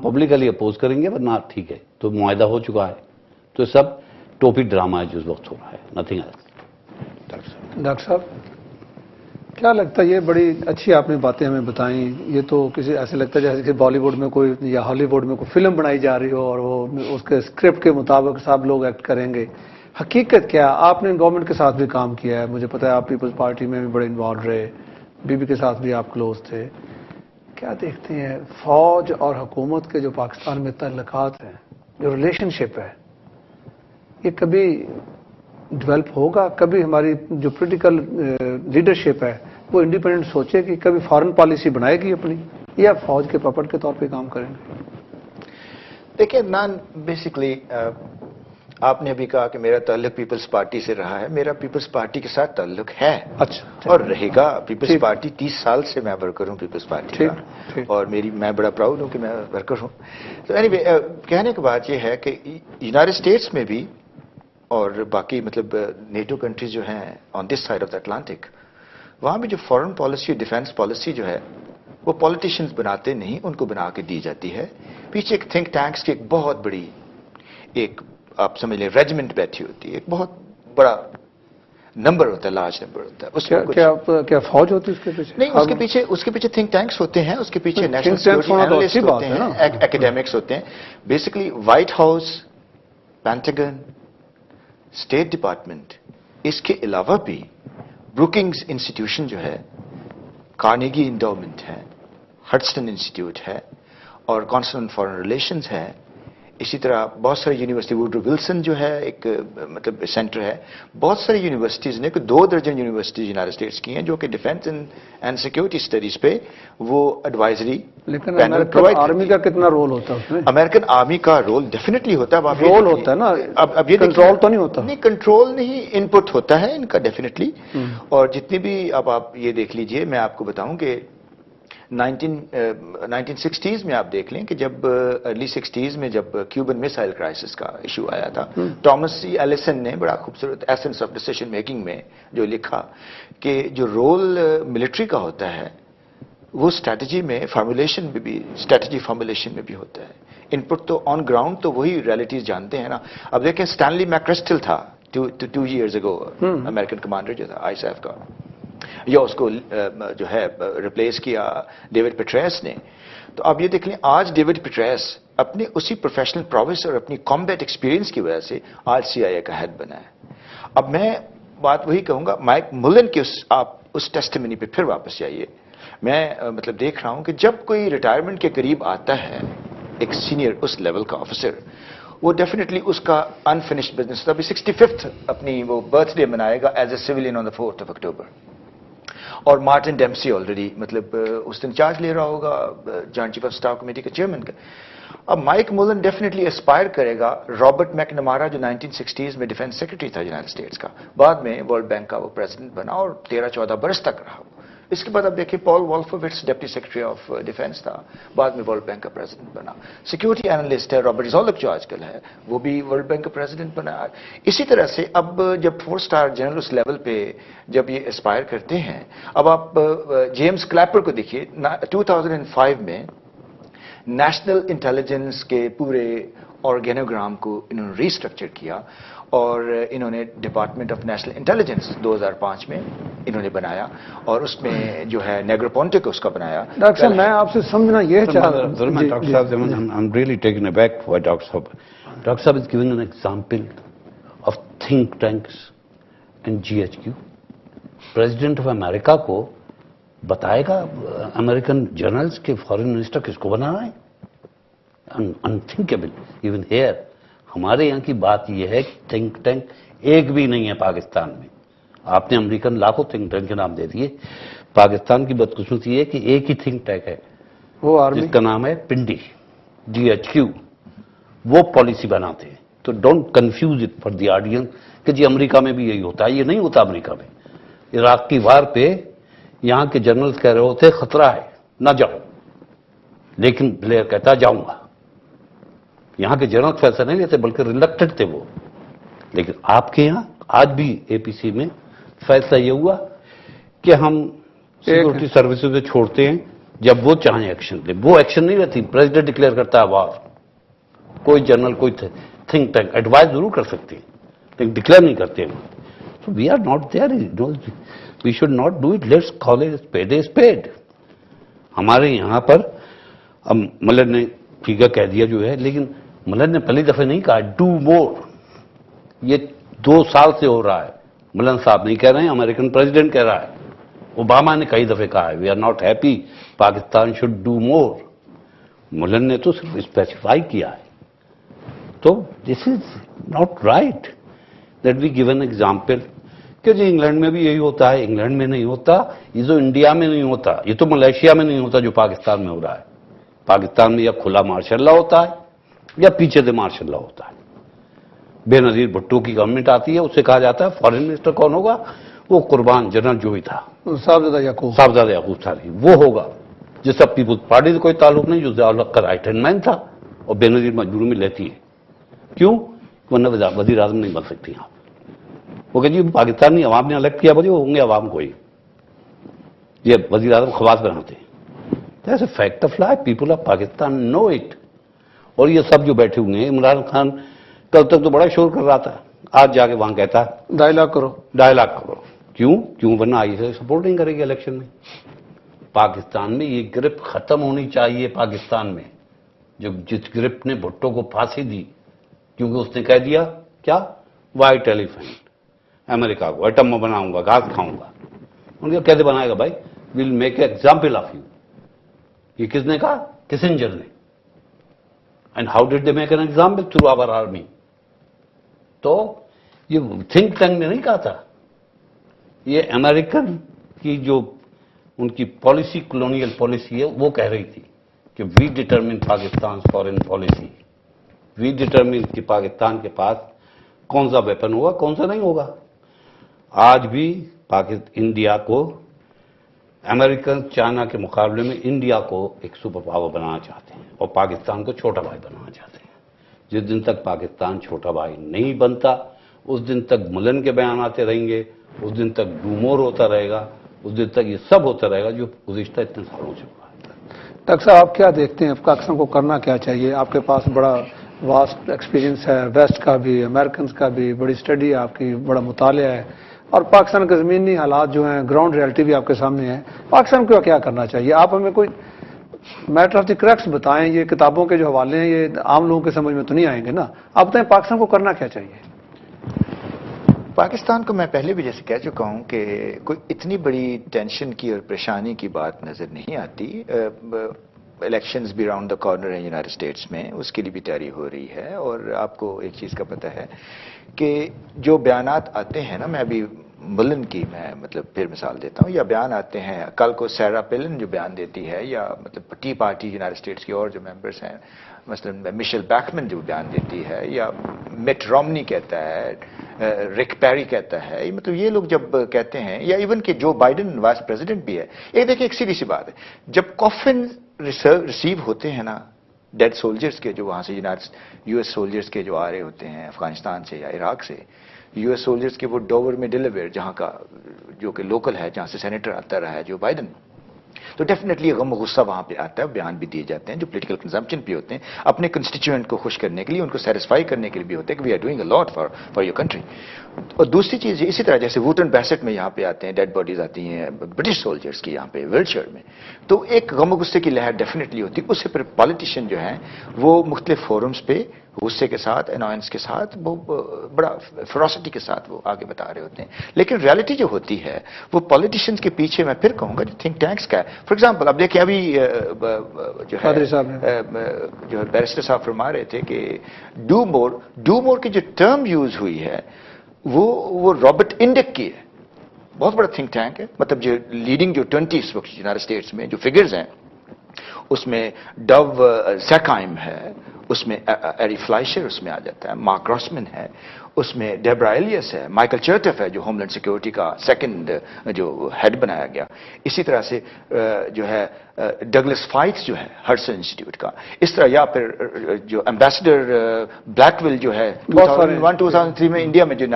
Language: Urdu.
پبلکلی اپوز کریں گے ورنہ ٹھیک ہے. تو معاہدہ ہو چکا ہے, تو سب ٹوپی ڈرامہ ہے جو اس وقت ہو رہا ہے, نتھنگ ایلس. ڈاکٹر صاحب کیا لگتا ہے, یہ بڑی اچھی آپ نے باتیں ہمیں بتائیں, یہ تو کسی ایسے لگتا ہے جیسے کہ بالی ووڈ میں کوئی یا ہالی ووڈ میں کوئی فلم بنائی جا رہی ہو اور وہ اس کے اسکرپٹ کے مطابق سب لوگ ایکٹ کریں گے. حقیقت کیا, آپ نے گورنمنٹ کے ساتھ بھی کام کیا ہے, مجھے پتا ہے آپ پیپلز پارٹی میں بھی بڑے انوالو رہے, بی بی کے ساتھ بھی آپ کلوز تھے. کیا دیکھتے ہیں فوج اور حکومت کے جو پاکستان میں تعلقات ہیں, جو ریلیشن شپ ہے, یہ کبھی ڈیولپ ہوگا؟ کبھی ہماری جو پولیٹیکل لیڈرشپ ہے وہ انڈیپینڈنٹ سوچے گی, کبھی فارن پالیسی بنائے گی اپنی, یا فوج کے پپٹ کے طور پہ کام کریں گے؟ دیکھیں بیسکلی آپ نے ابھی کہا کہ میرا تعلق پیپلز پارٹی سے رہا ہے. میرا پیپلز پارٹی کے ساتھ تعلق ہے اور رہے گا. پیپلز پارٹی 30 سال سے میں ورکر ہوں پیپلز پارٹی کا, اور میں بڑا پراؤڈ ہوں کہ میں ورکر ہوں. تو کہنے کی بات یہ ہے کہ یونائٹڈ اسٹیٹس میں بھی اور باقی مطلب نیٹو کنٹریز جو ہیں on this side of the Atlantic, وہاں بھی جو فارن پالیسی اور ڈیفینس پالیسی جو ہے وہ پولیٹیشینز بناتے نہیں, ان کو بنا کے دی جاتی ہے. پیچھے ایک تھنک ٹینکس کی ایک بہت بڑی ایک آپ سمجھ لیں ریجمنٹ بیٹھی ہوتی ہے, ایک بہت بڑا نمبر ہوتا ہے, لارج نمبر ہوتا ہے. کیا فوج ہوتی ہے اس کے پیچھے؟ نہیں, اس کے پیچھے تھنک ٹینکس ہوتے ہیں, اس کے پیچھے نیشنل سیکورٹی اینالسٹ ہوتے ہیں, ایکیڈیمکس ہوتے ہیں. Basically White House, Pentagon, State Department, اس کے علاوہ بھی بروکنگز انسٹیٹیوشن جو ہے, کارنیگی انڈومنٹ ہے, ہڈسٹن انسٹیٹیوٹ ہے, اور کونسل آن فارن ریلیشنز ہے. اسی طرح بہت ساری یونیورسٹی, ووڈرو ولسن جو ہے ایک مطلب سینٹر ہے. بہت ساری یونیورسٹیز نے, 2 درجن یونیورسٹیز یونائٹڈ اسٹیٹس کی ہیں جو کہ ڈیفینس اینڈ سیکورٹی اسٹڈیز پہ وہ ایڈوائزری پینل پرووائڈ. آرمی کا کتنا رول ہوتا ہے اس میں؟ امریکن آرمی کا رول ڈیفینیٹلی ہوتا ہے. رول ہوتا ہے نا, اب یہ کنٹرول تو نہیں ہوتا. نہیں, کنٹرول نہیں, ان پٹ ہوتا ہے ان کا ڈیفینیٹلی. اور جتنی بھی اب آپ یہ دیکھ لیجئے, میں آپ کو بتاؤں کہ 1960s میں آپ دیکھ لیں کہ جب ارلی 60s میں جب کیوبن میسائل کرائسس کا ایشو آیا تھا, ٹامس سی ایلیسن نے بڑا خوبصورت ایسنس آف ڈیسیشن میکنگ میں جو لکھا کہ جو رول ملٹری کا ہوتا ہے وہ اسٹریٹجی میں فارمولیشن میں بھی, اسٹریٹجی فارمولیشن میں بھی ہوتا ہے. ان پٹ تو آن گراؤنڈ تو وہی ریئلٹیز جانتے ہیں نا. اب دیکھیں اسٹینلی میکرسٹل تھا 2 years ago, امریکن کمانڈر جو تھا آئی سیف کا, یا اس کو جو ہے ریپلیس کیا ڈیوڈ پیٹریس نے. تو اب یہ دیکھ لیں آج ڈیوڈ پیٹریس اپنے اسی پروفیشنل پرویس اور اپنی کامبیٹ ایکسپیرینس کی وجہ سے آج CIA کا ہیڈ بنا ہے. اب میں بات وہی کہوں گا, مائک ملن کی آپ اس ٹیسٹیمنی پہ پھر واپس جائیے. میں مطلب دیکھ رہا ہوں کہ جب کوئی ریٹائرمنٹ کے قریب آتا ہے ایک سینئر اس لیول کا آفیسر, وہ ڈیفینیٹلی اس کا انفنشڈ بزنس, ابھی 65th اپنی وہ برتھ ڈے منائے گا as a civilian on the 4th of October. اور مارٹن ڈیمسی آلریڈی مطلب اس دن چارج لے رہا ہوگا joint chief of staff committee کے چیئرمین کا. اب مائک مولن ڈیفینیٹلی اسپائر کرے گا رابرٹ میکنمارا جو 1960s میں ڈیفینس سیکرٹری تھا یونائٹڈ اسٹیٹس کا, بعد میں ورلڈ بینک کا وہ پریزیڈنٹ بنا اور 13-14 برس تک رہا. اس کے بعد اب دیکھیں پال والفووٹس ڈپٹی سیکرٹری آف ڈیفینس تھا, بعد میں ورلڈ بینک کا پریزیڈنٹ بنا. سیکورٹی اینالسٹ ہے رابرٹ زولک جو آج کل ہے, وہ بھی ورلڈ بینک کا پریزیڈنٹ بنا. اسی طرح سے اب جب 4 اسٹار جنرل اس لیول پہ جب یہ اسپائر کرتے ہیں, اب آپ جیمز کلیپر کو دیکھیے 2005 میں نیشنل انٹیلیجنس کے پورے آرگینوگرام کو انہوں نے ریسٹرکچر کیا اور انہوں نے ڈپارٹمنٹ آف نیشنل انٹیلیجنس 2005 میں انہوں نے بنایا, اور اس میں جو ہے نیگروپونٹے کو اس کا بنایا. ڈاکٹر صاحب میں آپ سے سمجھنا یہ چاہ رہا ہوں, ڈاکٹر صاحب I'm really taken aback by doctor صاحب. ڈاکٹر صاحب is giving an example of think tanks and GHQ. President of America کو بتائے گا امریکن جرنلز کے فارن منسٹر کس کو بنانا ہے؟ انتھنکیبل. ایون ہیئر ہمارے یہاں کی بات یہ ہے کہ تھنک ٹینک ایک بھی نہیں ہے پاکستان میں. آپ نے امریکن لاکھوں تھنک ٹینک کے نام دے دیے, پاکستان کی بدقسمتی یہ ہے کہ ایک ہی تھنک ٹینک ہے, وہ جس کا نام ہے پنڈی GHQ. وہ پالیسی بناتے ہیں. تو don't confuse it for the audience کہ جی امریکہ میں بھی یہی ہوتا ہے. یہ نہیں ہوتا امریکہ میں. عراق کی وار پہ یہاں کے جنرل کہہ رہے ہوتے خطرہ ہے نہ جاؤ, لیکن بلیئر کہتا جاؤں گا. یہاں کے جنرل فیصلہ نہیں لیتے بلکہ ریلکٹڈ تھے وہ. لیکن آپ کے یہاں آج بھی APC میں فیصلہ یہ ہوا کہ ہم سیکورٹی سروسز سے چھوڑتے ہیں جب وہ چاہیں ایکشن لے. وہ ایکشن نہیں لیتی, پریزیڈنٹ ڈکلیئر کرتا ہے وار. کوئی جنرل, کوئی تھنک ٹینک ایڈوائز ضرور کر سکتی ہیں لیکن ڈکلیئر نہیں کرتے ہیں. So we are not there. We should not do it. Let's call it a spade a spade. ہمارے یہاں پر اب ملن نے ٹھیک ہے کہہ دیا جو ہے, لیکن ملن نے پہلی دفعہ نہیں کہا ڈو مور. یہ 2 سال سے ہو رہا ہے. ملن صاحب نہیں کہہ رہے ہیں, امریکن پریزیڈنٹ کہہ رہا ہے. اوباما نے کئی دفعہ کہا ہے we are not happy, Pakistan should do more. Mullen نے تو صرف اسپیسیفائی کیا ہے. تو this is not right that we give an example کہ جی انگلینڈ میں بھی یہی ہوتا ہے. انگلینڈ میں نہیں ہوتا, یہ جو انڈیا میں نہیں ہوتا, یہ تو ملیشیا میں نہیں ہوتا جو پاکستان میں ہو رہا ہے. پاکستان میں یا کھلا مارشل لا ہوتا ہے یا پیچھے سے مارشل لا ہوتا ہے. بے نظیر بھٹو کی گورنمنٹ آتی ہے, اس سے کہا جاتا ہے فارن منسٹر کون ہوگا, وہ قربان جنرل جو ہی تھا, صاحبزادہ یعقوب. صاحبزادہ یعقوب تھاری, وہ ہوگا. جس سے پیپلز پارٹی سے کوئی تعلق نہیں, جو ضیاء الحق کا رائٹ ہینڈ مین تھا, اور بے نظیر مجبوری میں لیتی ہے. کیوں؟ ورنہ وزیر اعظم نہیں بن سکتی آپ. وہ کہ جی پاکستانی عوام نے الیکٹ کیا, بجے وہ ہوں گے عوام کو ہی, یہ وزیر اعظم خواص بناتے ہیں. That's a fact of life. People of Pakistan know it. اور یہ سب جو بیٹھے ہوئے ہیں, عمران خان کل تک تو بڑا شور کر رہا تھا, آج جا کے وہاں کہتا ہے 2.5 لاکھ کرو. 2.5 لاکھ کرو. کیوں ورنہ آئی سے سپورٹ نہیں کرے گی الیکشن میں. پاکستان میں یہ گرپ ختم ہونی چاہیے. پاکستان میں جو جس گرپ نے بھٹو کو پھانسی دی, کیونکہ اس نے کہہ دیا کیا, وائٹ ایلیفینٹ, امریکہ کو ایٹم میں بناؤں گا, گھاس کھاؤں گا. ان کو کیسے بنائے گا بھائی, will make a example of you. یہ کس نے کہا, کسنجر نے. And how did they make an example, through our army. تو یہ تھنک ٹینک نے نہیں کہا تھا, یہ امریکن کی جو ان کی پالیسی, کلونیل پالیسی ہے, وہ کہہ رہی تھی کہ وی ڈٹرمن پاکستان فارن پالیسی. وی ڈٹرمن کہ پاکستان کے پاس کون سا ویپن ہوگا, کون سا نہیں ہوگا. آج بھی انڈیا کو, امریکن چائنا کے مقابلے میں انڈیا کو ایک سپر پاور بنانا چاہتے ہیں, اور پاکستان کو چھوٹا بھائی بنانا چاہتے ہیں. جس دن تک پاکستان چھوٹا بھائی نہیں بنتا, اس دن تک ملن کے بیان آتے رہیں گے, اس دن تک ڈومور ہوتا رہے گا, اس دن تک یہ سب ہوتا رہے گا جو گزشتہ اتنے سالوں سے ہوا ہے. ڈاکٹر صاحب آپ کیا دیکھتے ہیں, پاکستان کو کرنا کیا چاہیے؟ آپ کے پاس بڑا واسٹ ایکسپیرینس ہے, ویسٹ کا بھی, امریکنز کا بھی, بڑی اسٹڈی آپ کی, بڑا مطالعہ ہے, اور پاکستان کے زمینی حالات جو ہیں, گراؤنڈ ریئلٹی بھی آپ کے سامنے ہے. پاکستان کو کیا کرنا چاہیے؟ آپ ہمیں کوئی میٹر آف دی کریکٹس بتائیں. یہ کتابوں کے جو حوالے ہیں یہ عام لوگوں کے سمجھ میں تو نہیں آئیں گے نا. آپ بتائیں پاکستان کو کرنا کیا چاہیے؟ پاکستان کو میں پہلے بھی جیسے کہہ چکا ہوں کہ کوئی اتنی بڑی ٹینشن کی اور پریشانی کی بات نظر نہیں آتی. الیکشنز بھی راؤنڈ دا کارنر ہیں یونائٹڈ اسٹیٹس میں, اس کے لیے بھی تیاری ہو رہی ہے. اور آپ کو ایک چیز کا پتہ ہے کہ جو بیانات آتے ہیں نا, میں ابھی ملن کی میں مطلب پھر مثال دیتا ہوں, یا بیان آتے ہیں, کل کو سیرا پیلن جو بیان دیتی ہے, یا مطلب ٹی پارٹی یونائٹڈ اسٹیٹس کی اور جو ممبرس ہیں, مثلا مشیل بیکمن جو بیان دیتی ہے, یا مٹ رومنی کہتا ہے, رک پیری کہتا ہے, مطلب یہ لوگ جب کہتے ہیں, یا ایون کہ جو بائیڈن وائس پریزیڈنٹ بھی ہے. ایک دیکھیں ایک سیدھی سی بات ہے, جب کافن ریسیو ہوتے ہیں نا ڈیڈ سولجرز کے, جو وہاں سے یو ایس سولجرز کے جو آ رہے ہوتے ہیں افغانستان سے یا عراق سے, یو ایس سولجرز کے وہ ڈوور میں ڈیلیور, جہاں کا جو کہ لوکل ہے, جہاں سے سینیٹر آتا رہا ہے جو بائیڈن, تو ڈیفینیٹلی غم و غصہ وہاں پہ آتا ہے. بیان بھی دیے جاتے ہیں جو پولیٹیکل کنزمپشن بھی ہوتے ہیں, اپنے کنسٹیچوئنٹ کو خوش کرنے کے لیے, ان کو سیٹسفائی کرنے کے لیے بھی ہوتے ہیں کہ we are doing a lot for your country. اور دوسری چیز اسی طرح جیسے ووٹن بیسٹ میں یہاں پہ آتے ہیں, ڈیڈ باڈیز آتی ہیں برٹش سولجرز کی یہاں پہ ویلشر میں, تو ایک غم و غصے کی لہر ڈیفینیٹلی ہوتی ہے. اس سے پھر پالیٹیشین جو ہیں وہ مختلف فورمز پہ غصے کے ساتھ, انوائنس کے ساتھ, وہ بڑا فیروسٹی کے ساتھ وہ آگے بتا رہے ہوتے ہیں. لیکن ریالٹی جو ہوتی ہے وہ پالیٹیشینز کے پیچھے میں پھر کہوں گا جو تھنک ٹینکس کا ہے. فار ایگزامپل اب دیکھیں ابھی جو ہے جو بیرسٹر صاحب فرما رہے تھے کہ ڈو مور کی جو ٹرم یوز ہوئی ہے وہ رابرٹ انڈک کی ہے. بہت بڑا تھنک ٹینک ہے, مطلب جو لیڈنگ جو 20 اس وقت یونائٹڈ اسٹیٹس میں جو فگرز ہیں, اس میں ڈو سیکائم ہے, اس میں ایری فلائشر اس میں آ جاتا ہے, مارک راسمن ہے, اس میں ڈیبرا ایلیس ہے, مائیکل چرٹف ہے جو ہوم لینڈ سیکورٹی کا سیکنڈ جو ہیڈ بنایا گیا, اسی طرح سے جو ہے ڈگلس فائٹس جو ہے ہرسن انسٹیٹیوٹ کا, اس طرح, یا پھر جو ایمبیسڈر بلیک ول جو ہے 2001-2003 میں انڈیا میں جو